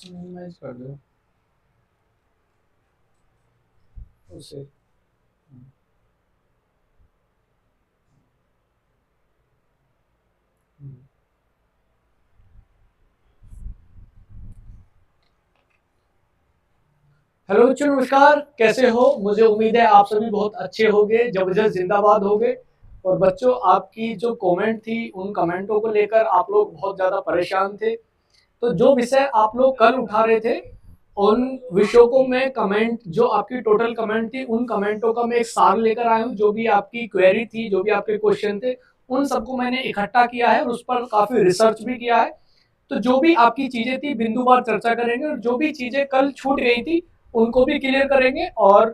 Minimise कर दो उसे। हेलो बच्चों, नमस्कार। कैसे हो? मुझे उम्मीद है आप सभी बहुत अच्छे होंगे, जबरदस्त जिंदाबाद होंगे। और बच्चों, आपकी जो कमेंट थी, उन कमेंटों को लेकर आप लोग बहुत ज़्यादा परेशान थे। तो जो विषय आप लोग कल उठा रहे थे, उन विषयों को मैं कमेंट, जो आपकी टोटल कमेंट थी, उन कमेंटों का मैं एक सार लेकर आया हूँ। जो भी आपकी क्वेरी थी, जो भी आपके क्वेश्चन थे, उन सबको मैंने इकट्ठा किया है और उस पर काफ़ी रिसर्च भी किया है। तो जो भी आपकी चीज़ें थी, बिंदुवार चर्चा करेंगे, और जो भी चीज़ें कल छूट गई थी उनको भी क्लियर करेंगे। और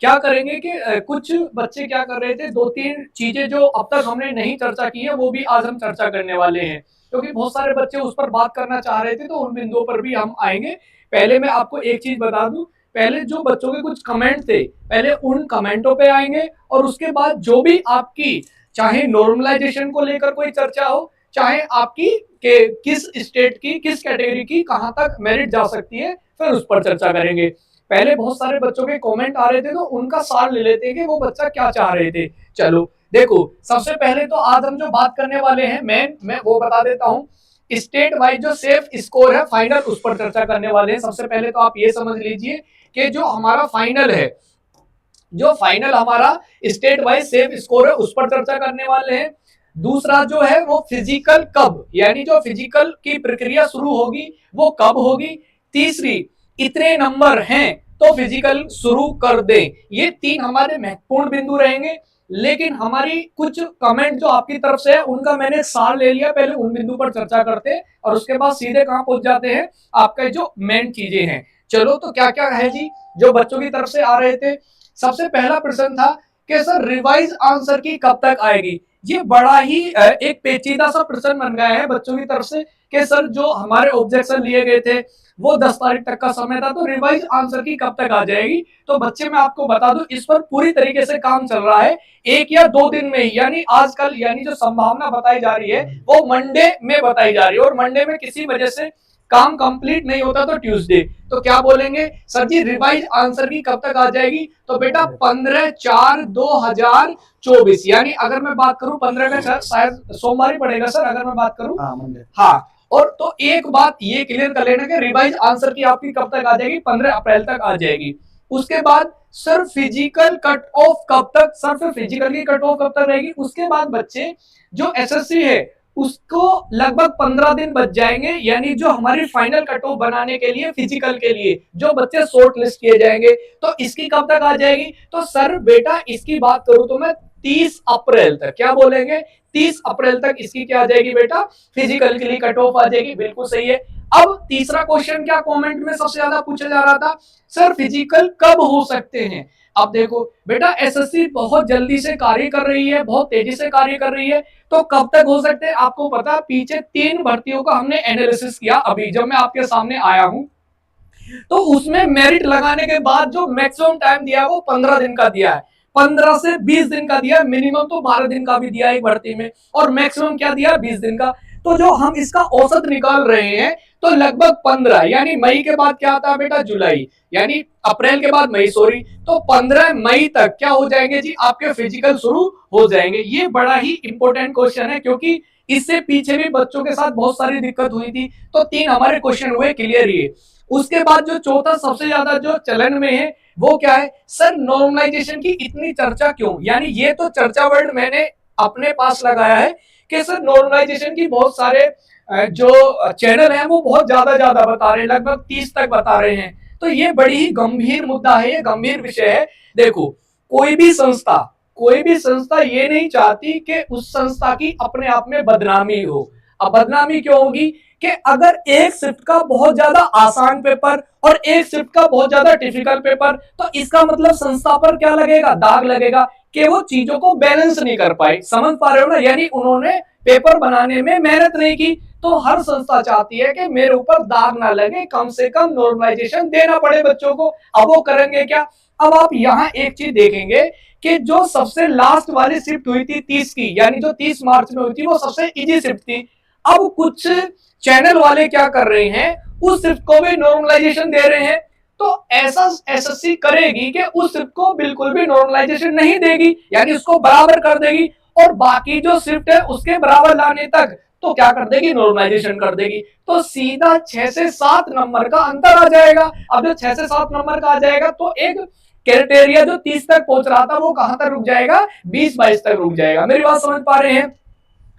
क्या करेंगे कि कुछ बच्चे क्या कर रहे थे, 2-3 चीज़ें जो अब तक हमने नहीं चर्चा की है, वो भी आज हम चर्चा करने वाले हैं, क्योंकि बहुत सारे बच्चे उस पर बात करना चाह रहे थे। तो उन बिंदुओं पर भी हम आएंगे। पहले मैं आपको एक चीज़ बता दूं, पहले जो बच्चों के कुछ कमेंट थे, पहले उन कमेंटों पे आएंगे, और उसके बाद जो भी आपकी, चाहे नॉर्मलाइजेशन को लेकर कोई चर्चा हो, चाहे आपकी के किस स्टेट की, किस कैटेगरी की कहां तक मेरिट जा सकती है, फिर उस पर चर्चा करेंगे। पहले बहुत सारे बच्चों के कमेंट आ रहे थे, तो उनका सार ले लेते हैं कि वो बच्चा क्या चाह रहे थे। चलो देखो, सबसे पहले तो आज हम जो बात करने वाले हैं, मैं वो बता देता हूँ। स्टेट वाइज जो सेफ स्कोर है फाइनल, उस पर चर्चा करने वाले हैं। सबसे पहले तो आप ये समझ लीजिए कि जो हमारा फाइनल है, जो फाइनल हमारा स्टेट वाइज सेफ स्कोर है, उस पर चर्चा करने वाले हैं। दूसरा जो है वो फिजिकल कब, यानी जो फिजिकल की प्रक्रिया शुरू होगी वो कब होगी। तीसरी, इतने नंबर हैं तो फिजिकल शुरू कर दें। ये 3 हमारे महत्वपूर्ण बिंदु रहेंगे। लेकिन हमारी कुछ कमेंट जो आपकी तरफ से है, उनका मैंने सार ले लिया। पहले उन बिंदु पर चर्चा करते हैं और उसके बाद सीधे कहां पहुंच जाते हैं, आपका जो मेन चीजें हैं। चलो, तो क्या क्या है जी जो बच्चों की तरफ से आ रहे थे। सबसे पहला प्रश्न था कि सर रिवाइज आंसर की कब तक आएगी। ये बड़ा ही एक पेचीदा सा प्रश्न बन गया है बच्चों की तरफ से कि सर जो हमारे ऑब्जेक्शन लिए गए थे वो 10 तारीख तक का समय था, तो रिवाइज आंसर की कब तक आ जाएगी। तो बच्चे, मैं आपको बता दूं, इस पर पूरी तरीके से काम चल रहा है। 1 या 2 दिन में ही, यानी आजकल, यानी जो संभावना बताई जा रही है वो मंडे में बताई जा रही है, और मंडे में किसी वजह से काम कंप्लीट नहीं होता तो ट्यूसडे। तो क्या बोलेंगे सर जी, रिवाइज आंसर की कब तक आ जाएगी। तो बेटा 15/4/2024, यानी अगर मैं बात करूं 15 का, शायद सोमवार ही पड़ेगा सर, अगर मैं बात करूं। हाँ, और तो एक बात ये क्लियर कर लेना कि रिवाइज आंसर की आपकी कब तक आ जाएगी, 15 अप्रैल तक आ जाएगी। उसके बाद सर फिजिकल कट ऑफ कब तक, सर फिर फिजिकल की कट ऑफ कब तक रहेगी। उसके बाद बच्चे जो एसएससी है उसको लगभग 15 दिन बच जाएंगे, यानी जो हमारी फाइनल कट ऑफ बनाने के लिए, फिजिकल के लिए जो बच्चे शॉर्ट लिस्ट किए जाएंगे, तो इसकी कब तक आ जाएगी। तो सर बेटा, इसकी बात करूं तो मैं 30 अप्रैल तक, क्या बोलेंगे, 30 अप्रैल तक इसकी क्या आ जाएगी बेटा, फिजिकल के लिए कट ऑफ आ जाएगी। बिल्कुल सही है। अब तीसरा क्वेश्चन क्या कमेंट में सबसे ज्यादा पूछा जा रहा था, सर फिजिकल कब हो सकते हैं। अब देखो बेटा, एसएससी बहुत जल्दी से कार्य कर रही है, बहुत तेजी से कार्य कर रही है, तो कब तक हो सकते हैं आपको पता। पीछे 3 भर्तियों का हमने एनालिसिस किया, अभी जब मैं आपके सामने आया हूं, तो उसमें मेरिट लगाने के बाद जो मैक्सिमम टाइम दिया है वो 15 दिन का दिया है, 15 से 20 दिन का दिया है। मिनिमम तो 12 दिन का भी दिया है एक भर्ती में, और मैक्सिमम क्या दिया, 20 दिन का। तो जो हम इसका औसत निकाल रहे हैं, तो लगभग 15, यानी मई के बाद क्या आता है बेटा, जुलाई, यानी अप्रैल के बाद मई, सॉरी, तो 15 मई तक क्या हो जाएंगे जी, आपके फिजिकल शुरू हो जाएंगे। ये बड़ा ही इंपॉर्टेंट क्वेश्चन है, क्योंकि इससे पीछे भी बच्चों के साथ बहुत सारी दिक्कत हुई थी। तो 3 हमारे क्वेश्चन हुए क्लियर ही। उसके बाद जो चौथा सबसे ज्यादा जो चलन में है वो क्या है, सर नॉर्मलाइजेशन की इतनी चर्चा क्यों। यानी ये तो चर्चा वर्ड मैंने अपने पास लगाया है कि सर नॉर्मलाइजेशन की बहुत सारे जो चैनल हैं वो बहुत ज्यादा बता रहे हैं, लगभग 30 तक बता रहे हैं। तो ये बड़ी ही गंभीर मुद्दा है, ये गंभीर विषय है। देखो, कोई भी संस्था ये नहीं चाहती कि उस संस्था की अपने आप में बदनामी हो। अब बदनामी क्यों होगी कि अगर एक शिफ्ट का बहुत ज्यादा आसान पेपर और एक शिफ्ट का बहुत ज्यादा डिफिकल्ट पेपर, तो इसका मतलब संस्था पर क्या लगेगा, दाग लगेगा कि वो चीजों को बैलेंस नहीं कर पाई। समझ पा रहे हो ना, यानी उन्होंने पेपर बनाने में मेहनत नहीं की। तो हर संस्था चाहती है कि मेरे ऊपर दाग ना लगे, कम से कम नॉर्मलाइजेशन देना पड़े बच्चों को। अब वो करेंगे क्या? अब आप यहाँ एक चीज देखेंगे कि जो सबसे लास्ट वाली शिफ्ट हुई थी 30 की, यानी जो 30 मार्च में हुई थी, वो सबसे इजी शिफ्ट थी। अब कुछ चैनल वाले क्या कर रहे हैं, उस शिफ्ट को भी नॉर्मलाइजेशन दे रहे हैं। तो ऐसा एसएससी करेगी कि उस शिफ्ट को बिल्कुल भी नॉर्मलाइजेशन नहीं देगी, यानी उसको बराबर कर देगी, और बाकी जो शिफ्ट है उसके बराबर लाने तक तो क्या कर देगी, नॉर्मलाइजेशन कर देगी। तो सीधा 6 से 7 नंबर का अंतर आ जाएगा। अब जो 6 से 7 नंबर का आ जाएगा, तो एक क्राइटेरिया जो 30 तक पहुंच रहा था वो कहां तक रुक जाएगा, 20-22 तक रुक जाएगा। मेरी बात समझ पा रहे हैं?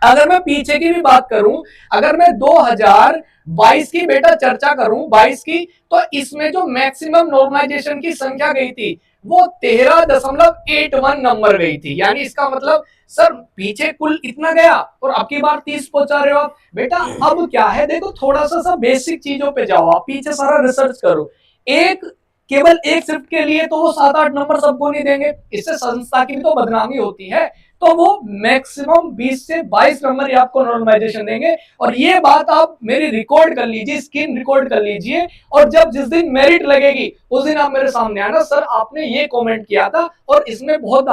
अगर मैं पीछे की भी बात करूं, अगर मैं 2022 की बेटा चर्चा करूं, 22 की, तो इसमें जो मैक्सिमम नॉर्मलाइजेशन की संख्या गई थी वो 13.81 नंबर गई थी। यानी इसका मतलब सर पीछे कुल इतना गया और अब की बार 30 पहुंचा रहे हो आप। बेटा अब क्या है, देखो थोड़ा सा बेसिक चीजों पे जाओ, आप पीछे सारा रिसर्च करो। एक केवल एक शिफ्ट के लिए तो वो 7-8 नंबर सबको नहीं देंगे, इससे संस्था की भी तो बदनामी होती है। तो वो मैक्सिमम 20 से 22 नंबर ही आपको नॉर्मलाइजेशन देंगे। और ये बात आप मेरी रिकॉर्ड कर लीजिए, स्क्रीन रिकॉर्ड कर लीजिए, और जब जिस दिन मेरिट लगेगी उस दिन आप मेरे सामने आना, सर आपने ये कमेंट किया था और इसमें बहुत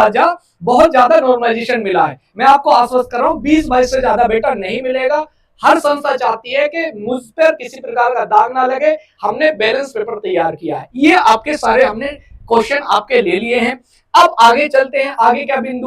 ज्यादा नॉर्मलाइजेशन मिला है। मैं आपको आश्वस्त कर रहा हूँ 20-22 से ज्यादा बेटा नहीं मिलेगा। हर संस्था चाहती है कि मुझ पर किसी प्रकार का दाग ना लगे, हमने बैलेंस पेपर तैयार किया है। ये आपके सारे हमने क्वेश्चन आपके ले लिए हैं। अब आगे चलते हैं, आगे क्या बिंदु